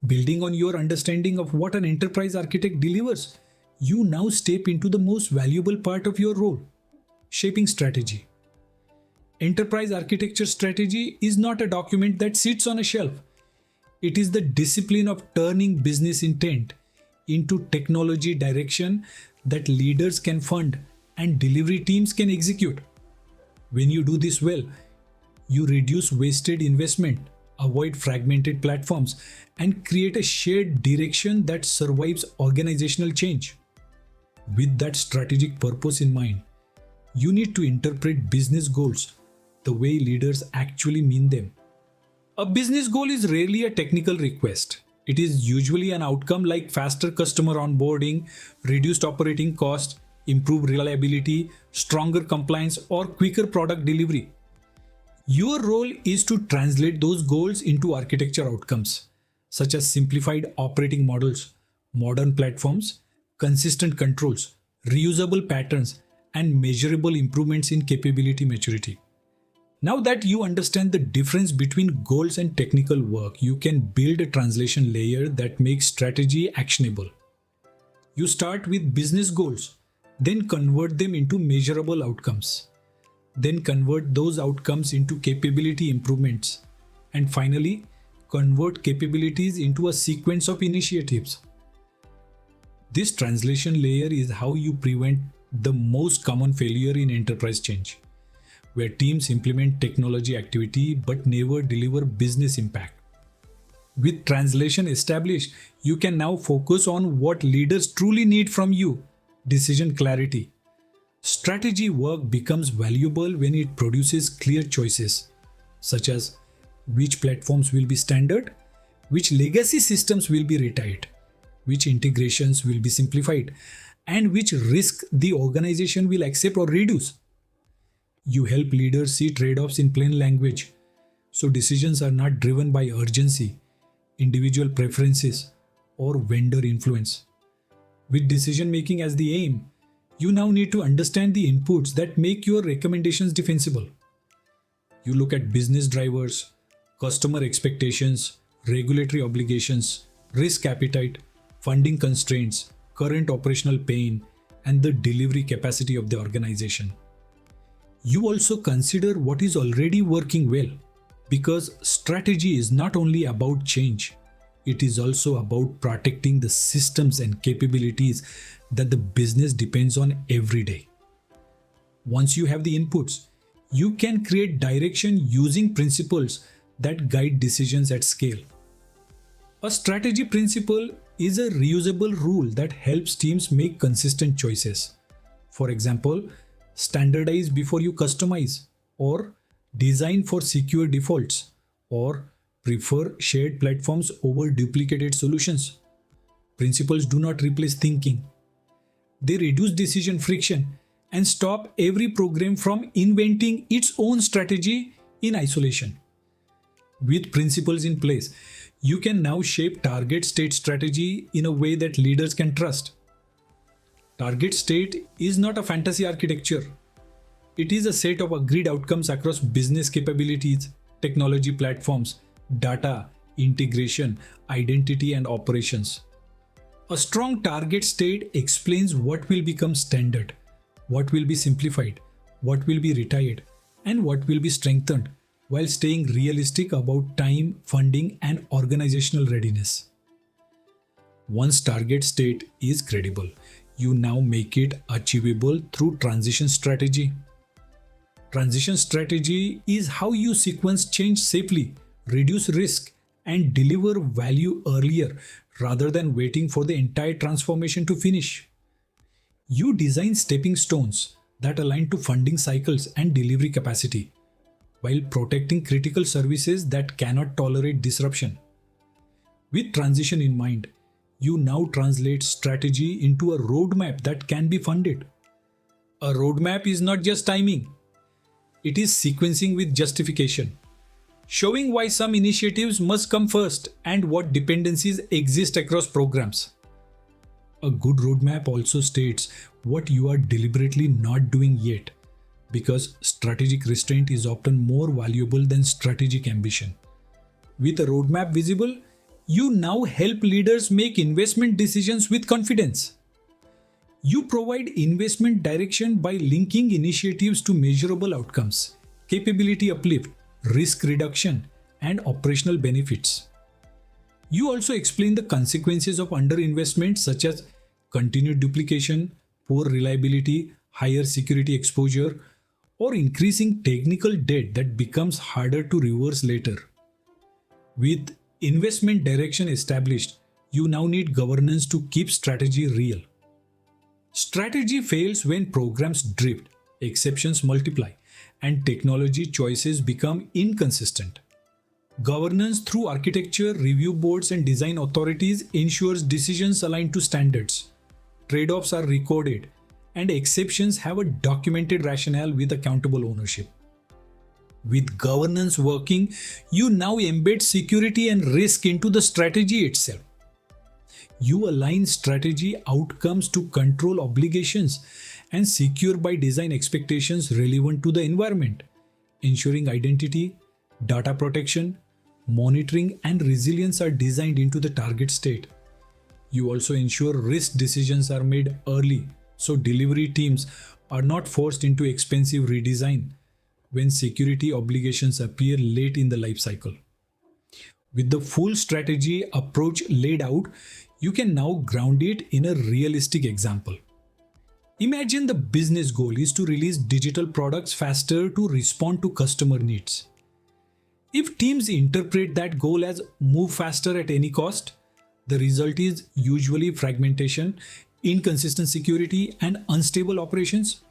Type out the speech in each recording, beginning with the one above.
Building on your understanding of what an enterprise architect delivers, you now step into the most valuable part of your role: shaping strategy. Enterprise architecture strategy is not a document that sits on a shelf. It is the discipline of turning business intent into technology direction that leaders can fund and delivery teams can execute. When you do this well, you reduce wasted investment, avoid fragmented platforms, and create a shared direction that survives organizational change. With that strategic purpose in mind, you need to interpret business goals the way leaders actually mean them. A business goal is rarely a technical request. It is usually an outcome like faster customer onboarding, reduced operating cost, improved reliability, stronger compliance, or quicker product delivery. Your role is to translate those goals into architecture outcomes, such as simplified operating models, modern platforms, consistent controls, reusable patterns, and measurable improvements in capability maturity. Now that you understand the difference between goals and technical work, you can build a translation layer that makes strategy actionable. You start with business goals, then convert them into measurable outcomes. Then convert those outcomes into capability improvements. And finally, convert capabilities into a sequence of initiatives. This translation layer is how you prevent the most common failure in enterprise change, where teams implement technology activity but never deliver business impact. With translation established, you can now focus on what leaders truly need from you: decision clarity. Strategy work becomes valuable when it produces clear choices, such as which platforms will be standard, which legacy systems will be retired, which integrations will be simplified, and which risk the organization will accept or reduce. You help leaders see trade-offs in plain language, so decisions are not driven by urgency, individual preferences, or vendor influence. With decision making as the aim, you now need to understand the inputs that make your recommendations defensible. You look at business drivers, customer expectations, regulatory obligations, risk appetite, funding constraints, current operational pain, and the delivery capacity of the organization. You also consider what is already working well, because strategy is not only about change, it is also about protecting the systems and capabilities that the business depends on every day. Once you have the inputs, you can create direction using principles that guide decisions at scale. A strategy principle is a reusable rule that helps teams make consistent choices. For example, standardize before you customize, or design for secure defaults, or prefer shared platforms over duplicated solutions. Principles do not replace thinking. They reduce decision friction and stop every program from inventing its own strategy in isolation. With principles in place, you can now shape target state strategy in a way that leaders can trust. Target state is not a fantasy architecture. It is a set of agreed outcomes across business capabilities, technology platforms, data, integration, identity, and operations. A strong target state explains what will become standard, what will be simplified, what will be retired, and what will be strengthened, while staying realistic about time, funding, and organizational readiness. Once target state is credible, you now make it achievable through transition strategy. Transition strategy is how you sequence change safely, reduce risk, and deliver value earlier rather than waiting for the entire transformation to finish. You design stepping stones that align to funding cycles and delivery capacity, while protecting critical services that cannot tolerate disruption. With transition in mind, you now translate strategy into a roadmap that can be funded. A roadmap is not just timing, it is sequencing with justification, showing why some initiatives must come first and what dependencies exist across programs. A good roadmap also states what you are deliberately not doing yet, because strategic restraint is often more valuable than strategic ambition. With a roadmap visible, You now help leaders make investment decisions with confidence. You provide investment direction by linking initiatives to measurable outcomes, capability uplift, risk reduction, and operational benefits. You also explain the consequences of underinvestment, such as continued duplication, poor reliability, higher security exposure, or increasing technical debt that becomes harder to reverse later. With investment direction established, you now need governance to keep strategy real. Strategy fails when programs drift, exceptions multiply, and technology choices become inconsistent. Governance through architecture, review boards, and design authorities ensures decisions align to standards. Trade-offs are recorded, and exceptions have a documented rationale with accountable ownership. With governance working, you now embed security and risk into the strategy itself. You align strategy outcomes to control obligations and secure by design expectations relevant to the environment, ensuring identity, data protection, monitoring, and resilience are designed into the target state. You also ensure risk decisions are made early so delivery teams are not forced into expensive redesign when security obligations appear late in the life cycle. With the full strategy approach laid out, you can now ground it in a realistic example. Imagine the business goal is to release digital products faster to respond to customer needs. If teams interpret that goal as move faster at any cost, the result is usually fragmentation, inconsistent security, and unstable operations.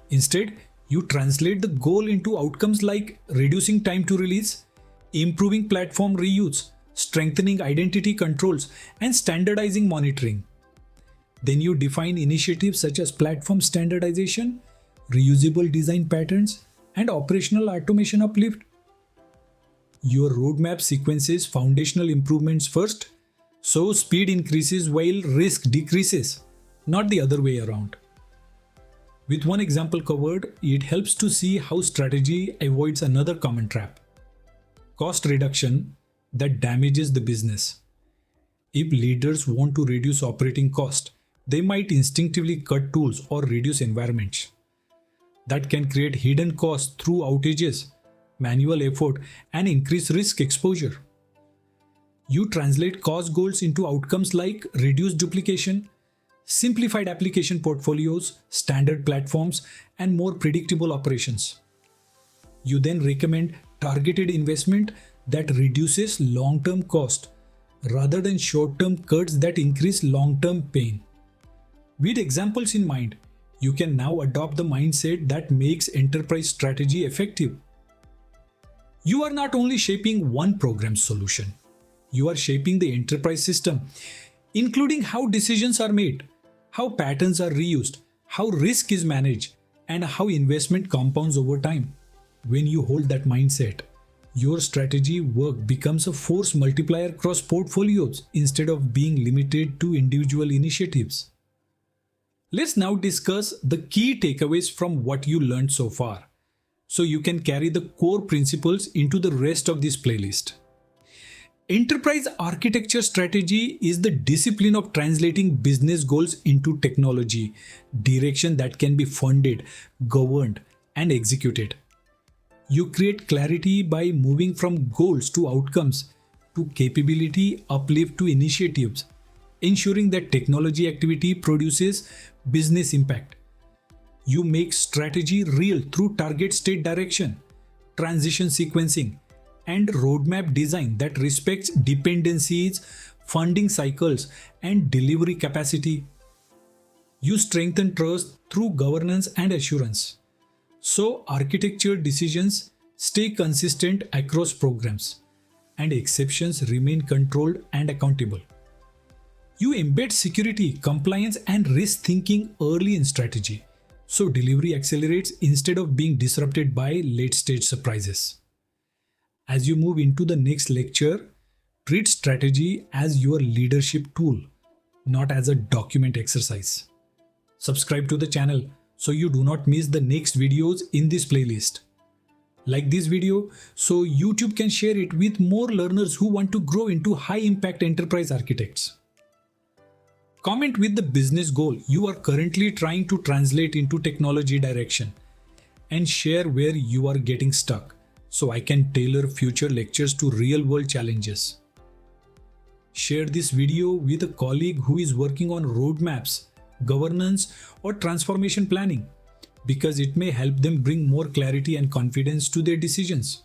Instead, you translate the goal into outcomes like reducing time to release, improving platform reuse, strengthening identity controls, and standardizing monitoring. Then you define initiatives such as platform standardization, reusable design patterns, and operational automation uplift. Your roadmap sequences foundational improvements first, so speed increases while risk decreases, not the other way around. With one example covered, it helps to see how strategy avoids another common trap: cost reduction that damages the business. If leaders want to reduce operating cost, they might instinctively cut tools or reduce environments. That can create hidden costs through outages, manual effort, and increased risk exposure. You translate cost goals into outcomes like reduced duplication, simplified application portfolios, standard platforms, and more predictable operations. You then recommend targeted investment that reduces long-term cost rather than short-term cuts that increase long-term pain. With examples in mind, you can now adopt the mindset that makes enterprise strategy effective. You are not only shaping one program solution, you are shaping the enterprise system, including how decisions are made, how patterns are reused, how risk is managed, and how investment compounds over time. When you hold that mindset, your strategy work becomes a force multiplier across portfolios instead of being limited to individual initiatives. Let's now discuss the key takeaways from what you learned so far, so you can carry the core principles into the rest of this playlist. Enterprise architecture strategy is the discipline of translating business goals into technology, direction that can be funded, governed, and executed. You create clarity by moving from goals to outcomes, to capability uplift to initiatives, ensuring that technology activity produces business impact. You make strategy real through target state direction, transition sequencing, and roadmap design that respects dependencies, funding cycles, and delivery capacity. You strengthen trust through governance and assurance, so architecture decisions stay consistent across programs, and exceptions remain controlled and accountable. You embed security, compliance, and risk thinking early in strategy, so delivery accelerates instead of being disrupted by late-stage surprises. As you move into the next lecture, treat strategy as your leadership tool, not as a document exercise. Subscribe to the channel so you do not miss the next videos in this playlist. Like this video so YouTube can share it with more learners who want to grow into high impact enterprise architects. Comment with the business goal you are currently trying to translate into technology direction and share where you are getting stuck so I can tailor future lectures to real world challenges. Share this video with a colleague who is working on roadmaps, governance, or transformation planning, because it may help them bring more clarity and confidence to their decisions.